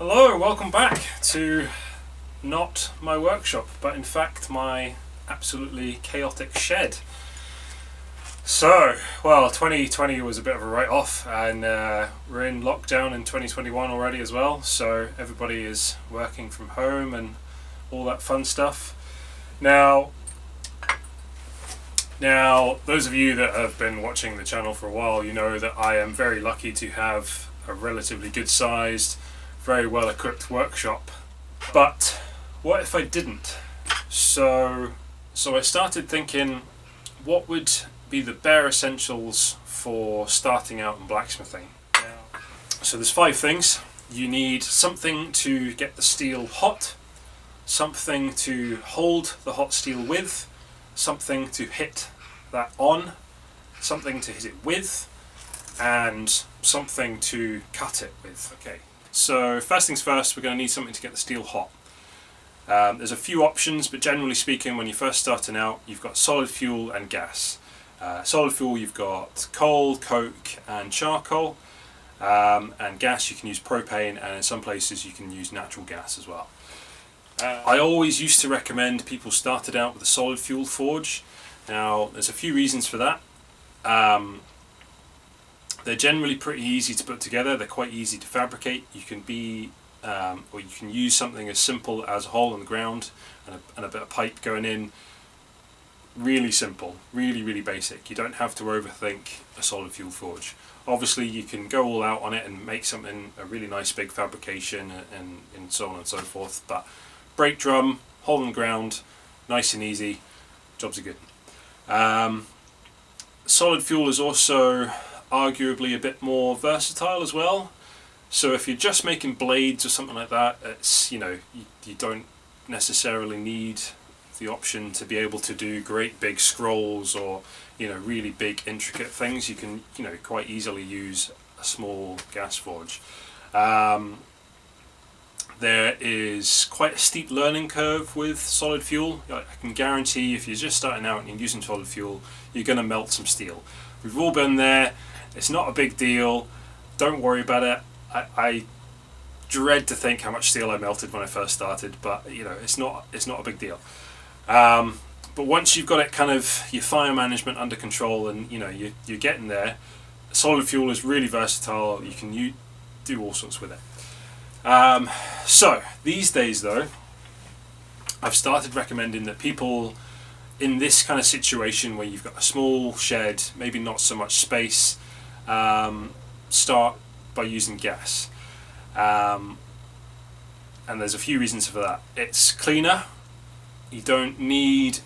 Hello, welcome back to not my workshop, but in fact my absolutely chaotic shed. So, well, 2020 was a bit of a write-off, and we're in lockdown in 2021 already as well, so everybody is working from home and all that fun stuff. Now, those of you that have been watching the channel for a while, you know that I am very lucky to have a relatively good sized, very well equipped workshop. But what if I didn't? So I started thinking, what would be the bare essentials for starting out in blacksmithing? So there's 5 things. You need something to get the steel hot, something to hold the hot steel with, something to hit that on, something to hit it with, and something to cut it with. Okay. So first things first, we're going to need something to get the steel hot. There's a few options, but generally speaking, when you're first starting out, you've got solid fuel and gas. Solid fuel, you've got coal, coke and charcoal, and gas you can use propane, and in some places you can use natural gas as well. I always used to recommend people started out with a solid fuel forge. Now there's a few reasons for that. They're generally pretty easy to put together. They're quite easy to fabricate. You can or you can use something as simple as a hole in the ground and a bit of pipe going in. Really simple, really basic. You don't have to overthink a solid fuel forge. Obviously you can go all out on it and make something, a really nice big fabrication and so on and so forth, but brake drum, hole in the ground, nice and easy, jobs are good. Solid fuel is also arguably a bit more versatile as well. So if you're just making blades or something like that, it's, you don't necessarily need the option to be able to do great big scrolls or really big intricate things. You can quite easily use a small gas forge. There is quite a steep learning curve with solid fuel. I can guarantee if you're just starting out and you're using solid fuel, you're going to melt some steel. We've all been there. It's not a big deal. Don't worry about it. I dread to think how much steel I melted when I first started, but it's not a big deal. But once you've got it kind of your fire management under control and you're getting there, solid fuel is really versatile. You can do all sorts with it. So these days though, I've started recommending that people in this kind of situation where you've got a small shed, maybe not so much space, start by using gas. And there's a few reasons for that. It's cleaner. You don't need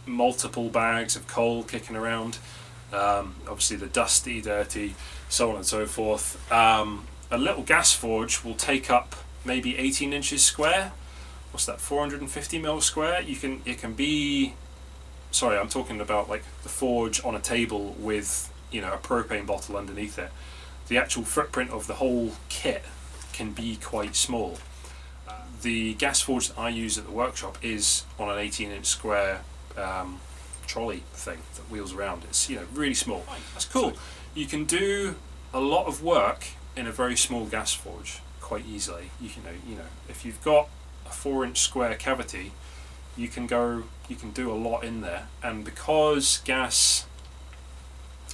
multiple bags of coal kicking around. Obviously the dusty, dirty, so on and so forth. A little gas forge will take up maybe 18 inches square. What's that, 450 mil square? It can be, sorry, I'm talking about like the forge on a table with a propane bottle underneath it. The actual footprint of the whole kit can be quite small. The gas forge that I use at the workshop is on an 18-inch square trolley thing that wheels around. It's really small. That's cool. You can do a lot of work in a very small gas forge quite easily. If you've got a 4-inch square cavity, you can do a lot in there. And because gas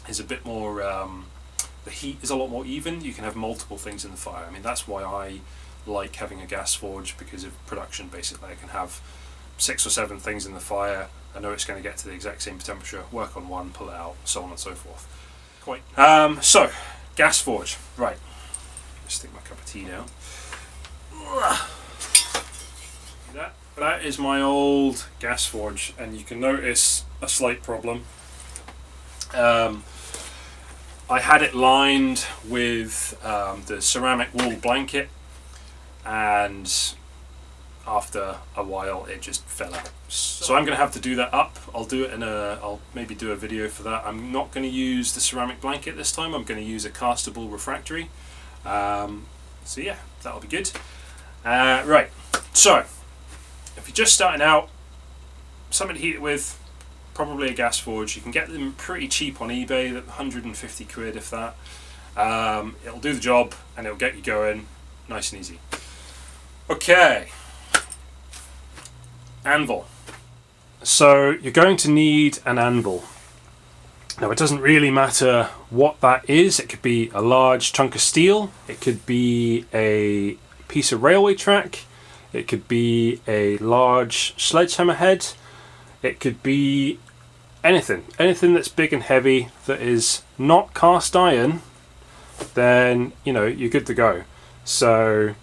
is a bit more, the heat is a lot more even, you can have multiple things in the fire. I mean, that's why I like having a gas forge, because of production. Basically I can have 6 or 7 things in the fire. I know it's going to get to the exact same temperature, work on one, pull it out, so on and so forth. So gas forge, right, let's stick my cup of tea down. That is my old gas forge, and you can notice a slight problem. I had it lined with the ceramic wool blanket, and after a while it just fell out. So I'm going to have to do that up. I'll maybe do a video for that. I'm not going to use the ceramic blanket this time. I'm going to use a castable refractory. So yeah, that'll be good. Right, so if you're just starting out, something to heat it with, probably a gas forge. You can get them pretty cheap on eBay, 150 quid if that. It'll do the job and it'll get you going. Nice and easy. Okay, anvil. So you're going to need an anvil. Now it doesn't really matter what that is. It could be a large chunk of steel, it could be a piece of railway track, it could be a large sledgehammer head, it could be anything that's big and heavy that is not cast iron. Then you're good to go. So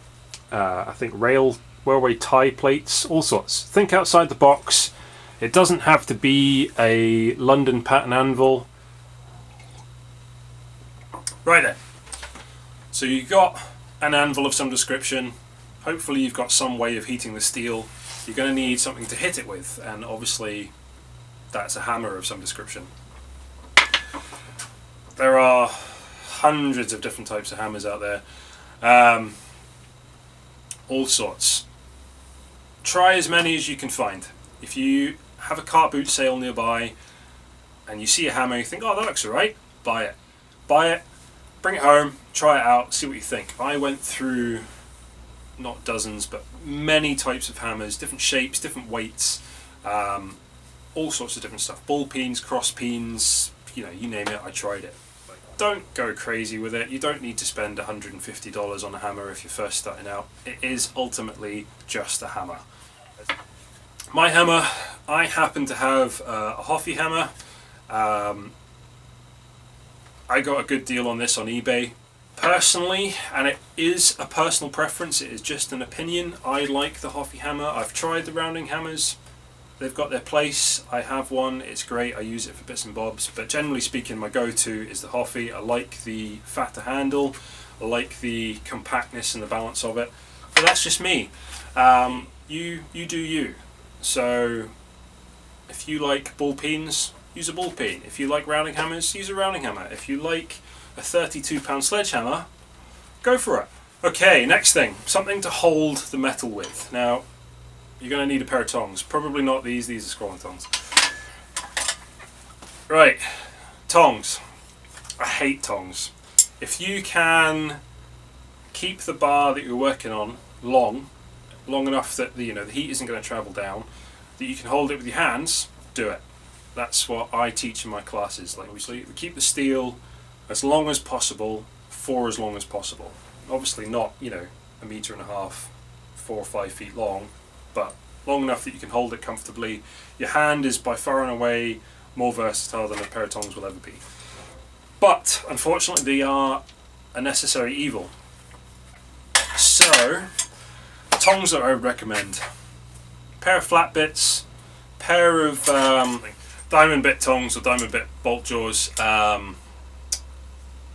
I think railway tie plates, all sorts. Think outside the box. It doesn't have to be a London pattern anvil. Right then. So you've got an anvil of some description. Hopefully you've got some way of heating the steel. You're going to need something to hit it with, and obviously that's a hammer of some description. There are hundreds of different types of hammers out there. All sorts. Try as many as you can find. If you have a car boot sale nearby and you see a hammer, you think, oh, that looks alright, buy it. Buy it, bring it home, try it out, see what you think. I went through not dozens, but many types of hammers, different shapes, different weights, all sorts of different stuff. Ball peens, cross peens, you name it, I tried it. Don't go crazy with it. You don't need to spend $150 on a hammer if you're first starting out. It is ultimately just a hammer. My hammer, I happen to have a Hoffy hammer. I got a good deal on this on eBay. Personally, and it is a personal preference, it is just an opinion, I like the Hoffy hammer. I've tried the rounding hammers. They've got their place. I have one, it's great, I use it for bits and bobs, but generally speaking my go-to is the Hoffy. I like the fatter handle, I like the compactness and the balance of it, but that's just me. You do you. So if you like ball peens, use a ball peen. If you like rounding hammers, use a rounding hammer. If you like a 32-pound sledgehammer, go for it. Okay, next thing, something to hold the metal with. Now, you're going to need a pair of tongs. Probably not these are scrolling tongs. Right, tongs. I hate tongs. If you can keep the bar that you're working on long enough that the heat isn't going to travel down, that you can hold it with your hands, do it. That's what I teach in my classes. Like, obviously, we keep the steel as long as possible for as long as possible. Obviously not, 1.5 meters, 4 or 5 feet long, but long enough that you can hold it comfortably. Your hand is by far and away more versatile than a pair of tongs will ever be. But unfortunately they are a necessary evil. So, tongs that I would recommend. Pair of flat bits, pair of diamond bit tongs or diamond bit bolt jaws.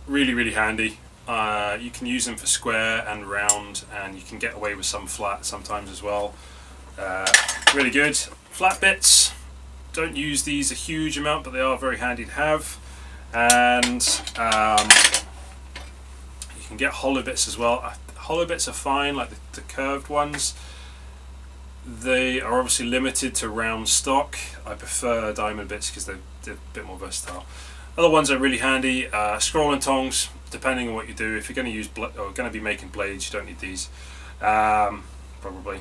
Really, really handy. You can use them for square and round, and you can get away with some flat sometimes as well. Really good. Flat bits, don't use these a huge amount, but they are very handy to have. And you can get hollow bits as well. Hollow bits are fine, like the curved ones. They are obviously limited to round stock. I prefer diamond bits because they're a bit more versatile. Other ones are really handy. Scrolling tongs, depending on what you do. If you're going to use or going to be making blades, you don't need these. Probably,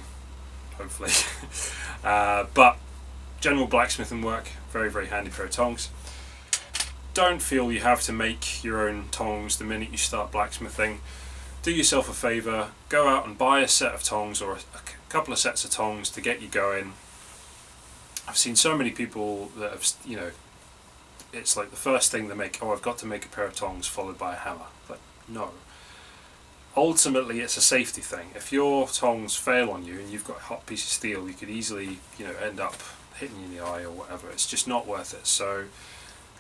hopefully. But general blacksmithing work, very, very handy pair of tongs. Don't feel you have to make your own tongs the minute you start blacksmithing. Do yourself a favour, go out and buy a set of tongs or a couple of sets of tongs to get you going. I've seen so many people that have, it's like the first thing they make, I've got to make a pair of tongs followed by a hammer. But no. Ultimately it's a safety thing. If your tongs fail on you and you've got a hot piece of steel, you could easily, end up hitting you in the eye or whatever. It's just not worth it. So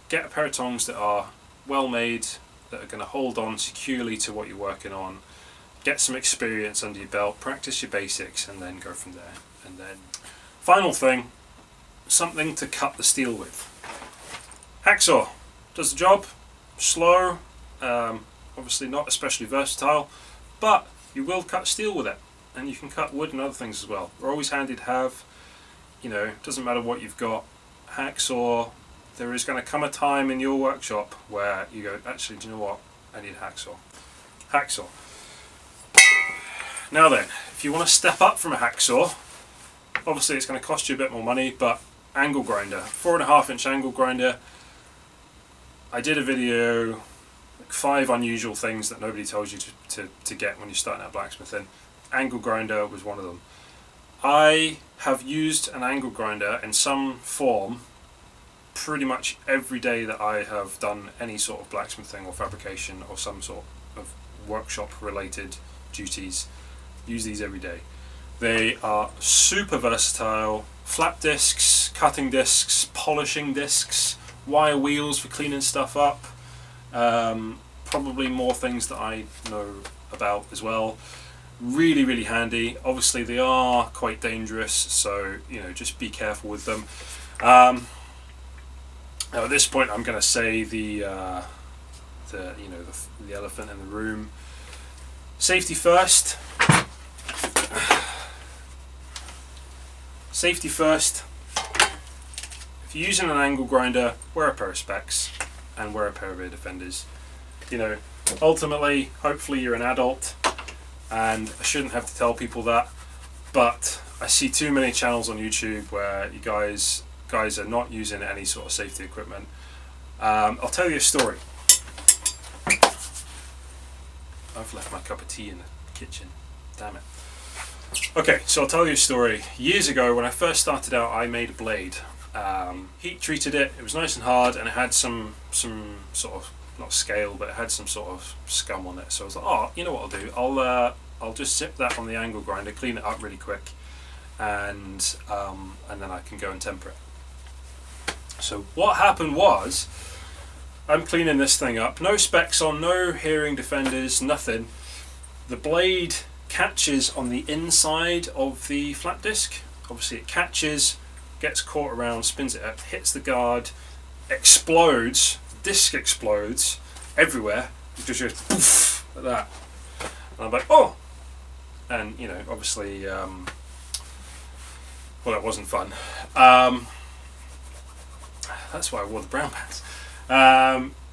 get a pair of tongs that are well made, that are going to hold on securely to what you're working on. Get some experience under your belt, practice your basics, and then go from there. And then, final thing, something to cut the steel with. Hacksaw does the job. Slow, obviously not especially versatile, but you will cut steel with it, and you can cut wood and other things as well. They're always handy to have. Doesn't matter what you've got. Hacksaw. There is going to come a time in your workshop where you go, actually, do you know what? I need a hacksaw. Hacksaw. Now then, if you want to step up from a hacksaw, obviously it's going to cost you a bit more money, but angle grinder, 4.5-inch angle grinder. I did a video, like 5 unusual things that nobody tells you to get when you're starting out blacksmithing. Angle grinder was one of them. I have used an angle grinder in some form pretty much every day that I have done any sort of blacksmithing or fabrication or some sort of workshop related duties. Use these every day. They are super versatile. Flap discs, cutting discs, polishing discs, wire wheels for cleaning stuff up. Probably more things that I know about as well. Really, really handy. Obviously they are quite dangerous, so just be careful with them. Now at this point I'm going to say the elephant in the room. Safety first. Safety first. If you're using an angle grinder, wear a pair of specs and wear a pair of ear defenders. Ultimately, hopefully you're an adult, and I shouldn't have to tell people that, but I see too many channels on YouTube where you guys are not using any sort of safety equipment. I'll tell you a story. I've left my cup of tea in the kitchen. Damn it. Okay, so I'll tell you a story. Years ago, when I first started out, I made a blade. Heat treated it. It was nice and hard, and it had some sort of, not scale, but it had some sort of scum on it. So I was like, oh, you know what I'll do? I'll just zip that on the angle grinder, clean it up really quick, and then I can go and temper it. So what happened was, I'm cleaning this thing up, no specs on, no hearing defenders, nothing. The blade catches on the inside of the flap disc. Obviously it catches, gets caught around, spins it up, hits the guard, explodes, the disc explodes everywhere, it just goes poof, like that. And I'm like, oh! And obviously, well, it wasn't fun. That's why I wore the brown pants.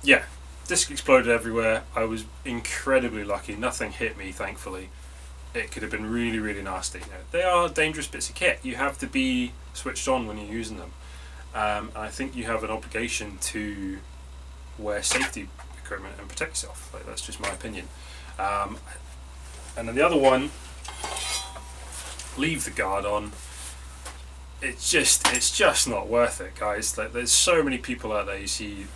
Yeah, disc exploded everywhere. I was incredibly lucky. Nothing hit me, thankfully. It could have been really, really nasty. They are dangerous bits of kit. You have to be switched on when you're using them. I think you have an obligation to wear safety equipment and protect yourself. That's just my opinion. And then the other one, leave the guard on. It's just not worth it, guys. There's so many people out there you see,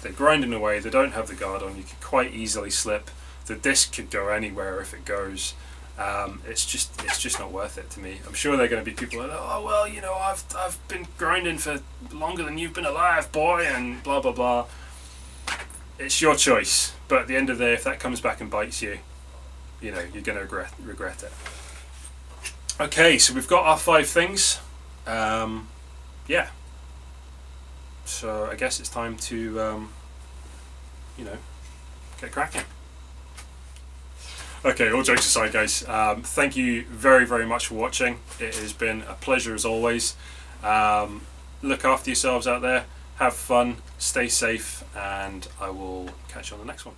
they're grinding away, they don't have the guard on, you could quite easily slip. The disc could go anywhere if it goes. It's just not worth it to me. I'm sure there are going to be people like, oh well, I've been grinding for longer than you've been alive, boy, and blah blah blah. It's your choice, but at the end of the day, if that comes back and bites you, you're going to regret it. Okay, so we've got our 5 things. Yeah. So I guess it's time to, get cracking. Okay, all jokes aside, guys, thank you very, very much for watching. It has been a pleasure as always. Look after yourselves out there, have fun, stay safe, and I will catch you on the next one.